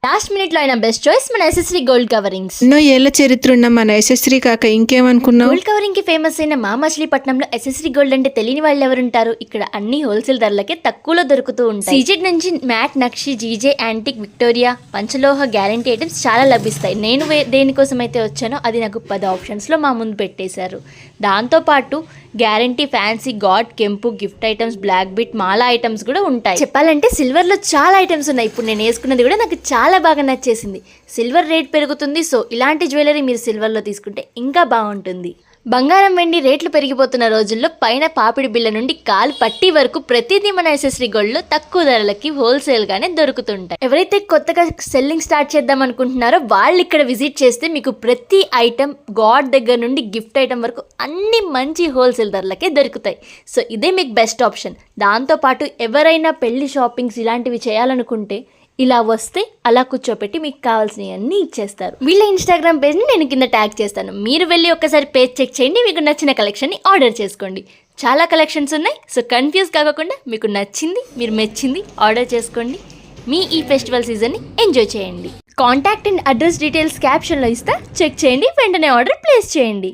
Last minute లో అయిన best choice మన ఎస్ఎస్రీ గోల్డ్ కవరింగ్స్. ఎన్నో ఏళ్ల చరిత్ర ఉన్న మన ఎస్ఎస్రీ కాక ఇంకేమనుకున్నావు? గోల్డ్ కవరింగ్ కి ఫేమస్ అయిన మా మచిలీపట్నంలో ఎస్ఎస్రీ గోల్డ్ అంటే తెలియని వాళ్ళు ఎవరుంటారు? ఇక్కడ అన్ని హోల్సేల్ ధరలకే తక్కువలో దొరుకుతూ ఉంటాయి. సీజెడ్ నుంచి matte, nakshi, GJ, antique, Victoria, panchaloha guarantee items చాలా లభిస్తాయి. నేను దేనికోసం అయితే వచ్చానో అది నాకు 10 ఆప్షన్స్ లో మా ముందు పెట్టేశారు. దాంతో పాటు గ్యారంటీ ఫ్యాన్సీ, గాడ్, కెంపు, గిఫ్ట్ ఐటమ్స్, బ్లాక్ బిట్, మాలా ఐటమ్స్ కూడా ఉంటాయి. చెప్పాలంటే సిల్వర్ లో చాలా ఐటమ్స్ ఉన్నాయి. ఇప్పుడు నేను వేసుకున్నది కూడా నాకు చాలా బాగా నచ్చేసింది. సిల్వర్ రేట్ పెరుగుతుంది, సో ఇలాంటి జ్యువెలరీ మీరు సిల్వర్లో తీసుకుంటే ఇంకా బాగుంటుంది. బంగారం, వెండి రేట్లు పెరిగిపోతున్న రోజుల్లో పైన పాపిడి బిళ్ళ నుండి కాలు పట్టి వరకు ప్రతిదీ మన ఎస్ఎస్రీ గోల్డ్లో తక్కువ ధరలకి హోల్సేల్గానే దొరుకుతుంటాయి. ఎవరైతే కొత్తగా సెల్లింగ్ స్టార్ట్ చేద్దాం అనుకుంటున్నారో వాళ్ళు ఇక్కడ విజిట్ చేస్తే మీకు ప్రతి ఐటమ్, గాడ్ దగ్గర నుండి గిఫ్ట్ ఐటమ్ వరకు అన్ని మంచి హోల్సేల్ ధరలకే దొరుకుతాయి. సో ఇదే మీకు బెస్ట్ ఆప్షన్. దాంతోపాటు ఎవరైనా పెళ్లి షాపింగ్స్ ఇలాంటివి చేయాలనుకుంటే ఇలా వస్తే అలా కూర్చోపెట్టి మీకు కావాల్సినవన్నీ ఇచ్చేస్తారు. వీళ్ళ ఇన్స్టాగ్రామ్ పేజ్ని నేను కింద ట్యాగ్ చేస్తాను. మీరు వెళ్ళి ఒకసారి పేజ్ చెక్ చేయండి, మీకు నచ్చిన కలెక్షన్ని ఆర్డర్ చేసుకోండి. చాలా కలెక్షన్స్ ఉన్నాయి, సో కన్ఫ్యూజ్ కాకుండా మీకు నచ్చింది, మీరు మెచ్చింది ఆర్డర్ చేసుకోండి. మీ ఈ ఫెస్టివల్ సీజన్ని ఎంజాయ్ చేయండి. కాంటాక్ట్ అండ్ అడ్రస్ డీటెయిల్స్ క్యాప్షన్లో ఇస్తా, చెక్ చేయండి, వెంటనే ఆర్డర్ ప్లేస్ చేయండి.